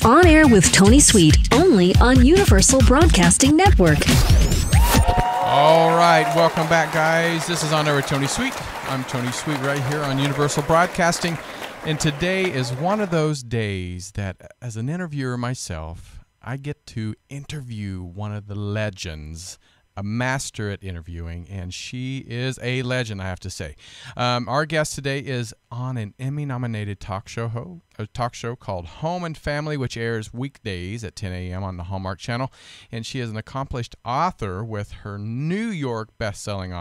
On Air with Tony Sweet, only on Universal Broadcasting Network. All right, welcome back, guys. This is On Air with Tony Sweet. I'm Tony Sweet right here on Universal Broadcasting. And today is one of those days that, as an interviewer myself, I get to interview one of the legends, a master at interviewing, and she is a legend, I have to say. Our guest today is on an Emmy-nominated talk show called Home and Family, which airs weekdays at 10 a.m. on the Hallmark Channel. And she is an accomplished author with her New York best-selling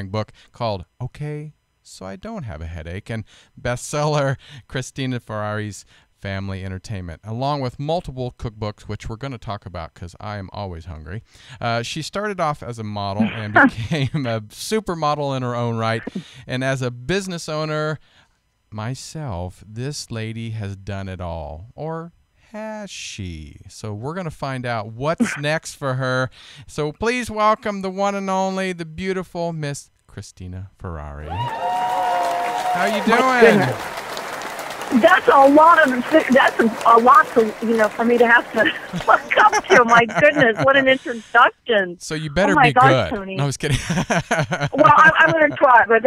book called Okay, So I Don't Have a Headache, and bestseller Cristina Ferrare's Family Entertainment, along with multiple cookbooks, which we're going to talk about because I am always hungry. She started off as a model and became a supermodel in her own right. And as a business owner myself, this lady has done it all. Or has she? So we're going to find out what's next for her. So please welcome the one and only, the beautiful Miss Cristina Ferrare. How you doing? That's a lot for me to have to look up to. My goodness, what an introduction! So you better be good. Tony. No, I was kidding. Well, I'm going to try, but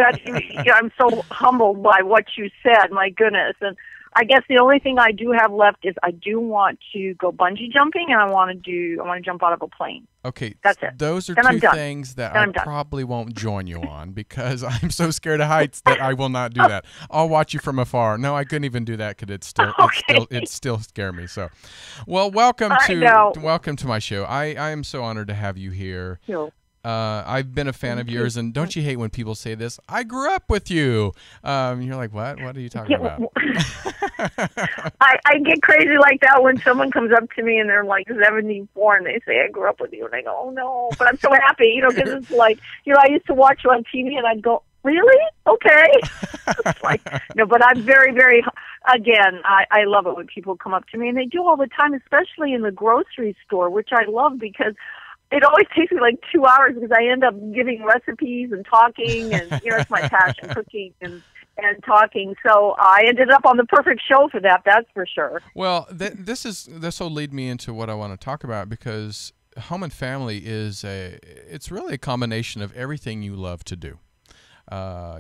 I'm so humbled by what you said. My goodness, and I guess the only thing I do have left is I do want to go bungee jumping, and I want to jump out of a plane. Okay, that's it. Those are then two things that I probably won't join you on because I'm so scared of heights that I will not do that. I'll watch you from afar. No, I couldn't even do that because it still scare me. So, well, welcome to my show. I am so honored to have you here. I've been a fan of yours, and don't you hate when people say this? I grew up with you. You're like, what? What are you talking about? I get crazy like that when someone comes up to me and they're like 74 and they say, I grew up with you. And I go, oh, no. But I'm so happy, because it's like, I used to watch you on TV and I'd go, really? Okay. It's like, no, but I'm very, very, again, I love it when people come up to me, and they do all the time, especially in the grocery store, which I love because it always takes me like 2 hours because I end up giving recipes and talking, and it's my passion, cooking and talking. So I ended up on the perfect show for that. That's for sure. Well, this will lead me into what I want to talk about, because Home and Family it's really a combination of everything you love to do.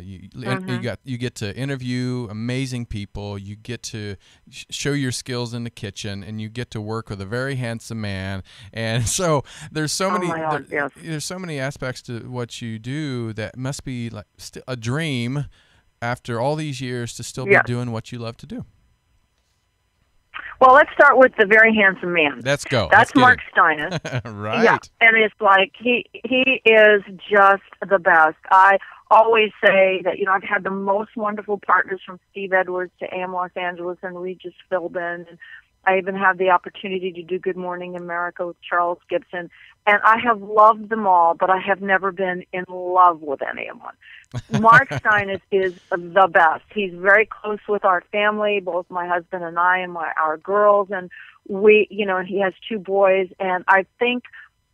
You get to interview amazing people. You get to show your skills in the kitchen, and you get to work with a very handsome man. And so there's so there's so many aspects to what you do that must be like a dream after all these years to still be doing what you love to do. Well, let's start with the very handsome man. Let's go. That's Mark Steinis. Right. Yeah, and it's like he is just the best. I always say that, I've had the most wonderful partners, from Steve Edwards to AM Los Angeles and Regis Philbin. And I even had the opportunity to do Good Morning America with Charles Gibson. And I have loved them all, but I have never been in love with anyone. Mark Steinis is the best. He's very close with our family, both my husband and I and our girls. And we, he has 2 boys. And I think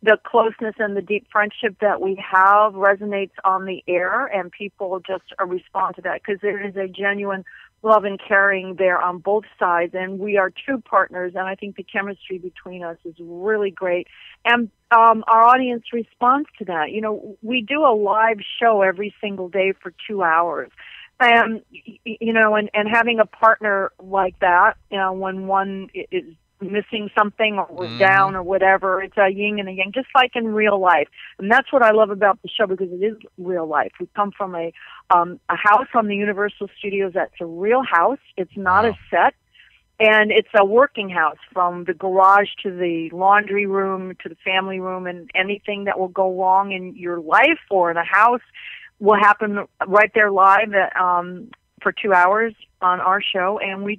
the closeness and the deep friendship that we have resonates on the air, and people just respond to that because there is a genuine love and caring there on both sides, and we are true partners, and I think the chemistry between us is really great. And our audience responds to that. We do a live show every single day for 2 hours. And having a partner like that, when one is missing something or we're down or whatever, it's a yin and a yang, just like in real life. And that's what I love about the show, because it is real life. We come from a house on the Universal Studios that's a real house. It's not a set. And it's a working house, from the garage to the laundry room to the family room, and anything that will go wrong in your life or in a house will happen right there live for 2 hours on our show. And we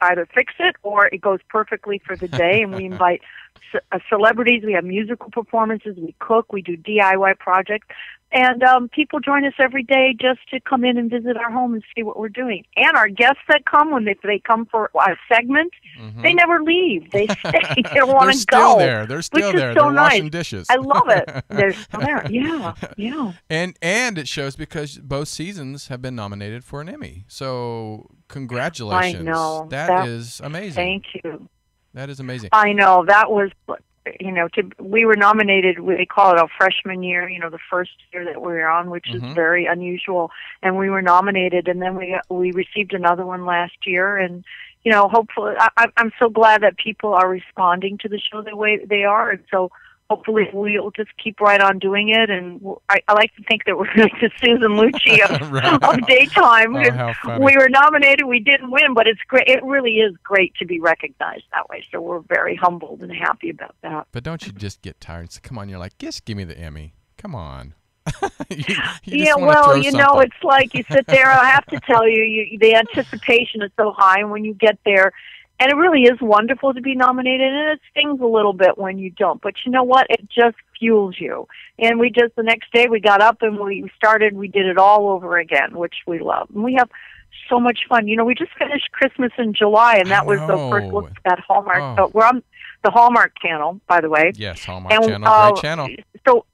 either fix it or it goes perfectly for the day, and we invite celebrities, we have musical performances, we cook, we do DIY projects, and people join us every day just to come in and visit our home and see what we're doing. And our guests that come, when they come for a segment, they never leave. They stay. They don't want to go. They're still there. So They're nice. washing dishes. I love it. They're still there. Yeah. And it shows because both seasons have been nominated for an Emmy. So congratulations. I know. That is amazing. Thank you. That is amazing. I know. That was, we were nominated, they call it a freshman year, the first year that we were on, which is very unusual. And we were nominated, and then we received another one last year. And, hopefully, I'm so glad that people are responding to the show the way they are. And so hopefully we'll just keep right on doing it. And I like to think that we're like the Susan Lucci of daytime. How funny. We were nominated, we didn't win, but it's great. It really is great to be recognized that way. So we're very humbled and happy about that. But don't you just get tired? So come on, you're like, just give me the Emmy. Come on. you it's like you sit there. I have to tell you, the anticipation is so high, and when you get there, and it really is wonderful to be nominated, and it stings a little bit when you don't. But you know what? It just fuels you. And the next day we got up and we did it all over again, which we love. And we have so much fun. We just finished Christmas in July, and that was the first look at Hallmark. Oh. So we're on the Hallmark Channel, by the way. Yes, Hallmark Channel, great channel. So,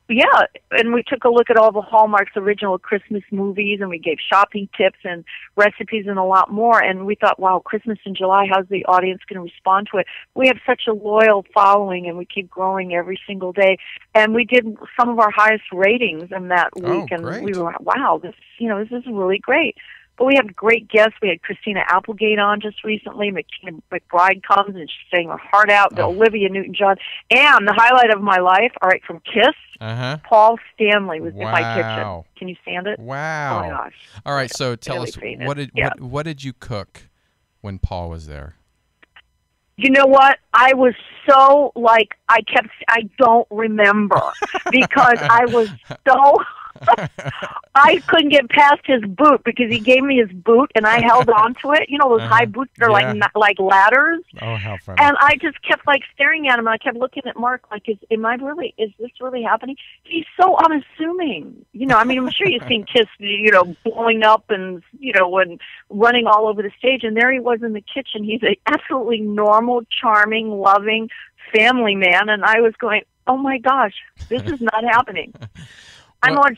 yeah, and we took a look at all the Hallmark's original Christmas movies, and we gave shopping tips and recipes and a lot more. And we thought, wow, Christmas in July, how's the audience going to respond to it? We have such a loyal following, and we keep growing every single day. And we did some of our highest ratings in that week, and great. we were like, wow, this is really great. But we have great guests. We had Christina Applegate on just recently. McBride comes and she's saying her heart out. Olivia Newton-John. And the highlight of my life, all right, from Kiss, Paul Stanley was in my kitchen. Can you stand it? Wow. Oh, my gosh. All right, so tell really us, famous. what did you cook when Paul was there? You know what? I was so, I don't remember because I was so... I couldn't get past his boot because he gave me his boot and I held on to it. Those high boots are like ladders. Oh, how funny. And I just kept staring at him, and I kept looking at Mark like, is this really happening? He's so unassuming. I'm sure you've seen Kiss, blowing up and, and running all over the stage, and there he was in the kitchen. He's an absolutely normal, charming, loving family man, and I was going, oh my gosh, this is not happening. I'm one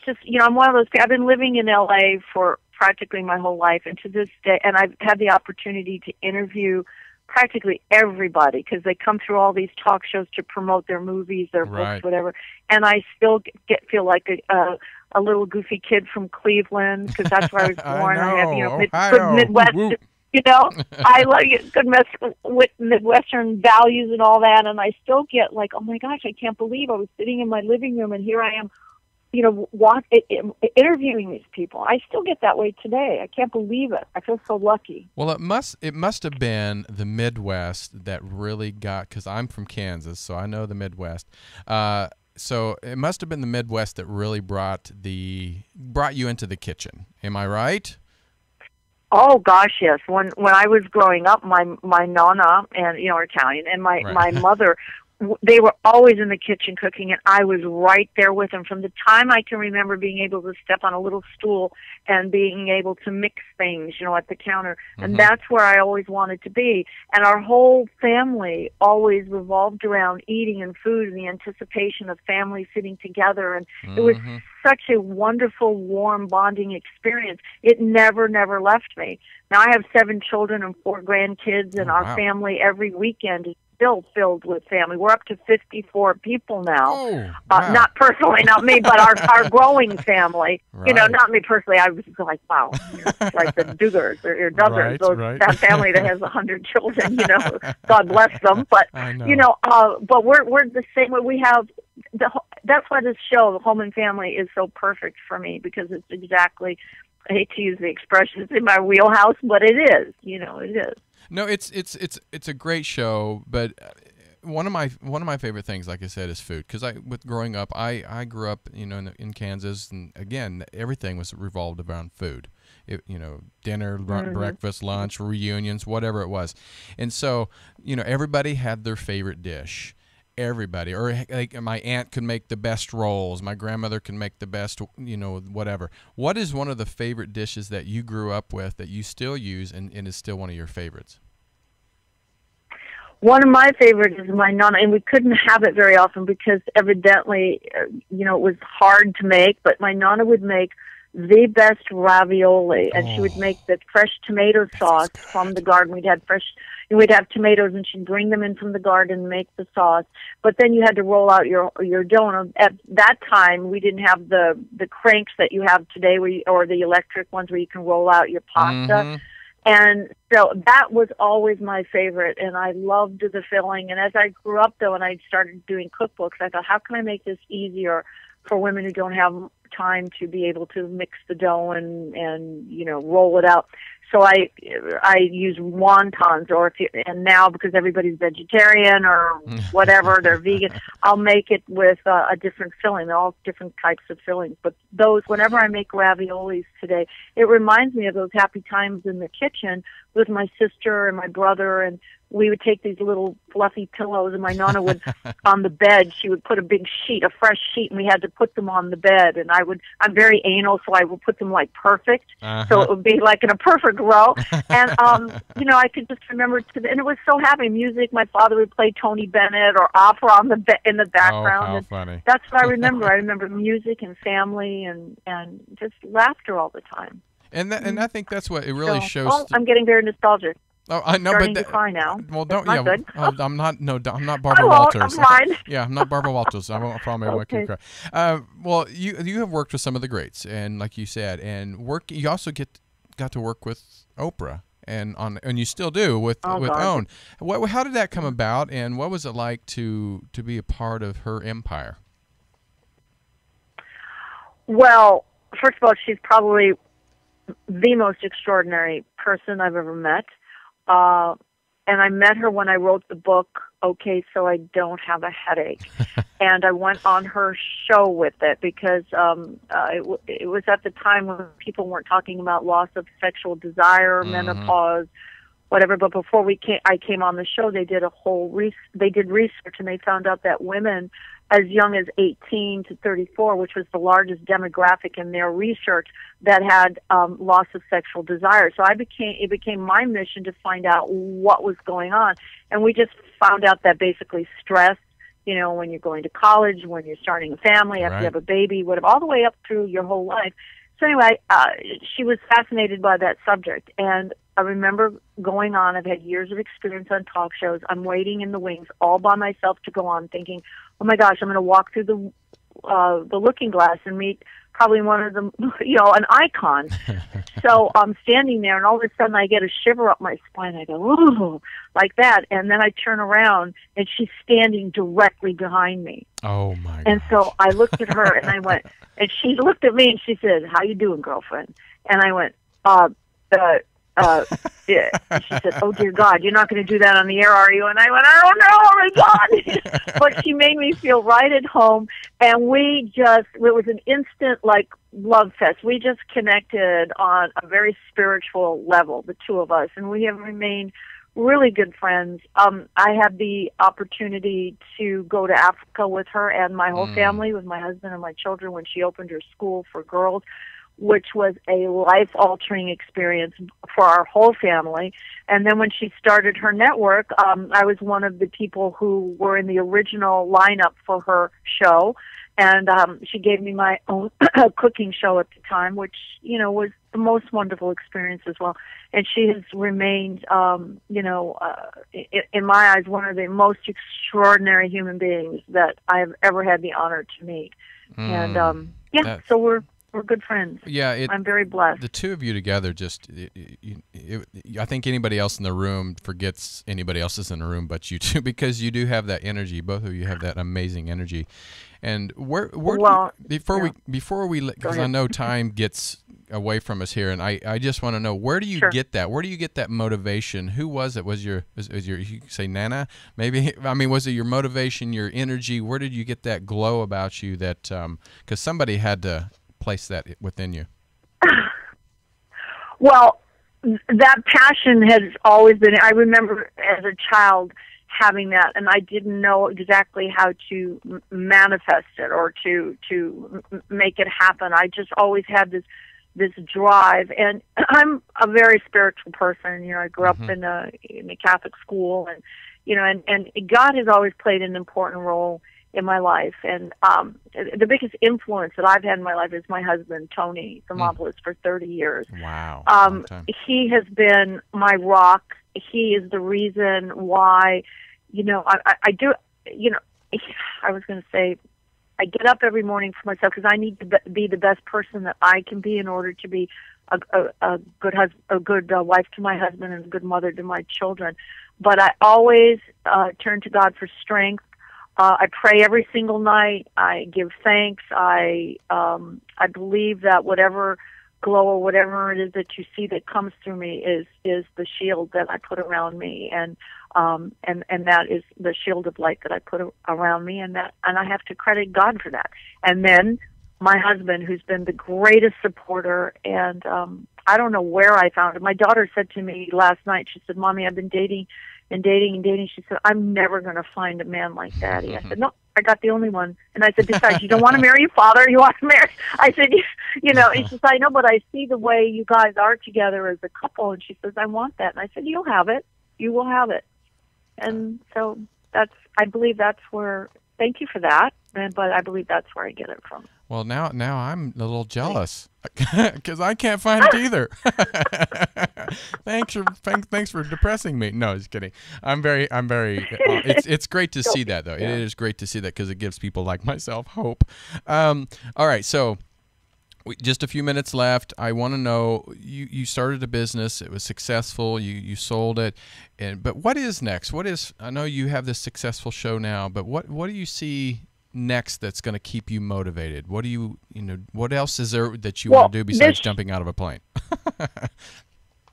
of those people. I've been living in LA for practically my whole life, and to this day, and I've had the opportunity to interview practically everybody because they come through all these talk shows to promote their movies, their books, whatever. And I still feel like a little goofy kid from Cleveland because that's where I was born. I have good Midwest. I like good Midwestern values and all that, and I still get like, oh my gosh, I can't believe I was sitting in my living room and here I am. Interviewing these people. I still get that way today. I can't believe it. I feel so lucky. Well, it must have been the Midwest that really got, because I'm from Kansas, so I know the Midwest. So it must have been the Midwest that really brought you into the kitchen. Am I right? Oh gosh, yes. When I was growing up, my nonna and are Italian, and my mother. They were always in the kitchen cooking, and I was right there with them from the time I can remember being able to step on a little stool and being able to mix things, at the counter. And that's where I always wanted to be. And our whole family always revolved around eating and food and the anticipation of family sitting together. And it was such a wonderful, warm, bonding experience. It never left me. Now, I have 7 children and 4 grandkids, and our family every weekend is still filled with family. We're up to 54 people now. Oh, wow. Not personally, not me, but our growing family. Not me personally. I was like, wow, it's like the Duggars or Duggars, that family that has 100 children. God bless them. But but we're the same way. We have that's why this show, The Home and Family, is so perfect for me because it's exactly. I hate to use the expression, it's in my wheelhouse, but it is. It is. No, it's a great show, but one of my favorite things, like I said, is food. Because with growing up, I grew up, in Kansas, and again, everything was revolved around food. Dinner, breakfast, lunch, reunions, whatever it was. And so, everybody had their favorite dish. Everybody, or like my aunt could make the best rolls, my grandmother can make the best, whatever. What is one of the favorite dishes that you grew up with that you still use and is still one of your favorites? One of my favorites is my nonna, and we couldn't have it very often because evidently, it was hard to make, but my nonna would make the best ravioli, and she would make the fresh tomato sauce from the garden. We'd have tomatoes, and she'd bring them in from the garden and make the sauce. But then you had to roll out your dough. At that time, we didn't have the cranks that you have today, or the electric ones where you can roll out your pasta. Mm-hmm. And so that was always my favorite, and I loved the filling. And as I grew up, though, and I started doing cookbooks, I thought, how can I make this easier for women who don't have time to be able to mix the dough and roll it out? So I use wontons, and now because everybody's vegetarian or whatever, they're vegan, I'll make it with a different filling. They're all different types of fillings. But whenever I make raviolis today, it reminds me of those happy times in the kitchen with my sister and my brother, and we would take these little fluffy pillows, and my nonna would, on the bed, she would put a fresh sheet, and we had to put them on the bed. And I'm very anal, so I would put them like perfect, so it would be like in a perfect row. And, I could just remember, and it was so happy. Music, my father would play Tony Bennett or opera in the background. Oh, how funny. That's what I remember. I remember music and family and just laughter all the time. And I think that's what it really shows. Oh, I'm getting very nostalgic. Oh, I know, starting but to cry now. Well, don't. That's Yeah, not good. I'm not. No, I'm not Barbara Walters. I'm fine. Yeah, I'm not Barbara Walters. I probably won't Okay. cry. Well, you have worked with some of the greats, and like you said, you also got to work with Oprah, and you still do with OWN. How did that come about, and what was it like to be a part of her empire? Well, first of all, she's probably the most extraordinary person I've ever met. And I met her when I wrote the book, Okay, So I Don't Have a Headache. And I went on her show with it because it was at the time when people weren't talking about loss of sexual desire, menopause, whatever. But before I came on the show, they did research, and they found out that women as young as 18 to 34, which was the largest demographic in their research, that had loss of sexual desire. So it became my mission to find out what was going on. And we just found out that basically stress, when you're going to college, when you're starting a family, after you have a baby, whatever, all the way up through your whole life. So anyway, she was fascinated by that subject. And I remember going on. I've had years of experience on talk shows. I'm waiting in the wings all by myself to go on, thinking, oh my gosh, I'm going to walk through the looking glass and meet probably one of them, an icon. So I'm standing there, and all of a sudden I get a shiver up my spine. I go, ooh, like that. And then I turn around, and she's standing directly behind me. Oh, my God. And so I looked at her, and I went, and she looked at me, and she said, how you doing, girlfriend? And I went, yeah. And she said, oh, dear God, you're not going to do that on the air, are you? And I went, I don't know, oh, my God. But she made me feel right at home, and it was an instant, love fest. We just connected on a very spiritual level, the two of us, and we have remained really good friends. I had the opportunity to go to Africa with her and my whole family, with my husband and my children, when she opened her school for girls, which was a life-altering experience for our whole family. And then when she started her network, I was one of the people who were in the original lineup for her show. And she gave me my own cooking show at the time, which, was the most wonderful experience as well. And she has remained, in my eyes, one of the most extraordinary human beings that I have ever had the honor to meet. And, so We're good friends. Yeah, I'm very blessed. The two of you together just, I think anybody else in the room forgets anybody else is in the room but you two, because you do have that energy. Both of you have that amazing energy. And before we because I know time gets away from us here, and I just want to know, where do you get that? Where do you get that motivation? Who was it? Was your you say Nana? Maybe, I mean, was it your motivation, your energy? Where did you get that glow about you that because somebody had to place that within you? Well, that passion has always been. I remember as a child having that, and I didn't know exactly how to manifest it or to make it happen. I just always had this drive, and I'm a very spiritual person. You know, I grew up in a Catholic school, and you know, and God has always played an important role in my life. And the biggest influence that I've had in my life is my husband, Tony Thermopolis, for 30 years. Wow. He has been my rock. He is the reason why, you know, I do, you know, I was going to say, I get up every morning for myself because I need to be the best person that I can be in order to be a good wife to my husband and a good mother to my children. But I always turn to God for strength. I pray every single night. I give thanks. I believe that whatever glow or whatever it is that you see that comes through me is the shield that I put around me, and that is the shield of light that I put around me, and I have to credit God for that. And then my husband, who's been the greatest supporter, and I don't know where I found him. My daughter said to me last night, she said, "Mommy, I've been dating and dating and dating." She said, "I'm never going to find a man like Daddy." I said, "No, I got the only one." And I said, "Besides, you don't want to marry your father, you want to marry." I said, "You know," and she said, "I know, but I see the way you guys are together as a couple." And she says, "I want that." And I said, "You'll have it. You will have it." And so I believe that's where, thank you for that, but I believe that's where I get it from. Well, now I'm a little jealous because I can't find it either. Thanks for depressing me. No, just kidding. I'm very. It's great to see that, though. It is great to see that because it gives people like myself hope. All right, so just a few minutes left. I want to know, you started a business. It was successful. You sold it, but what is next? I know you have this successful show now, but what do you see next that's going to keep you motivated? What what else is there that you want to do besides jumping out of a plane?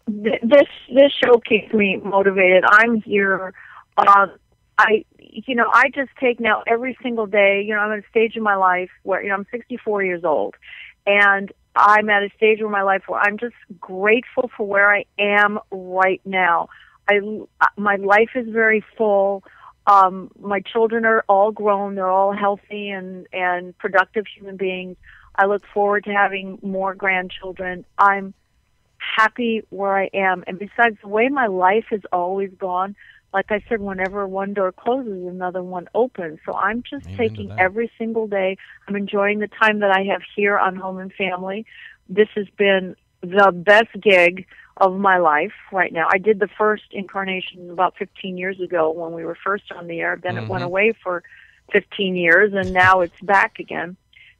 This show keeps me motivated. I'm here. I just take now every single day. You know, I'm at a stage in my life where, you know, I'm 64 years old, and I'm at a stage in my life where I'm just grateful for where I am right now. My life is very full. My children are all grown. They're all healthy and productive human beings. I look forward to having more grandchildren. I'm happy where I am. And besides, the way my life has always gone, like I said, whenever one door closes, another one opens. So I'm just taking every single day. I'm enjoying the time that I have here on Home and Family. This has been the best gig of my life right now. I did the first incarnation about 15 years ago when we were first on the air. Then it went away for 15 years, and now it's back again.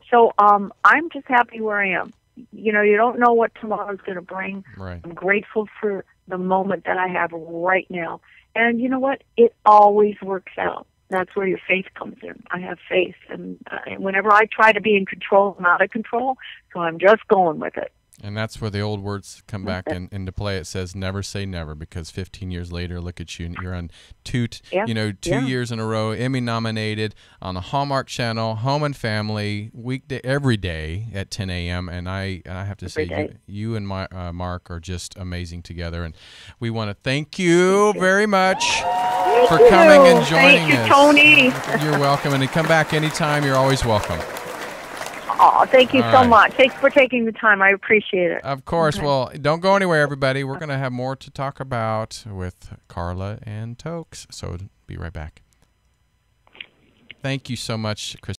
So I'm just happy where I am. You know, you don't know what tomorrow's going to bring. Right. I'm grateful for the moment that I have right now. And you know what? It always works out. That's where your faith comes in. I have faith. And whenever I try to be in control, I'm out of control. So I'm just going with it. And that's where the old words come back into play. It says never say never, because 15 years later, look at you. You're on two years in a row, Emmy nominated on the Hallmark Channel, Home and Family, weekday, every day at 10 a.m. And I have to say, you and Mark are just amazing together. And we want to thank you very much for coming and joining us. Thank you, Tony. You're welcome. And to come back anytime, you're always welcome. Oh, thank you so much. Thanks for taking the time. I appreciate it. Of course. Okay. Well, don't go anywhere, everybody. We're going to have more to talk about with Carla and Tokes. So be right back. Thank you so much, Cristina.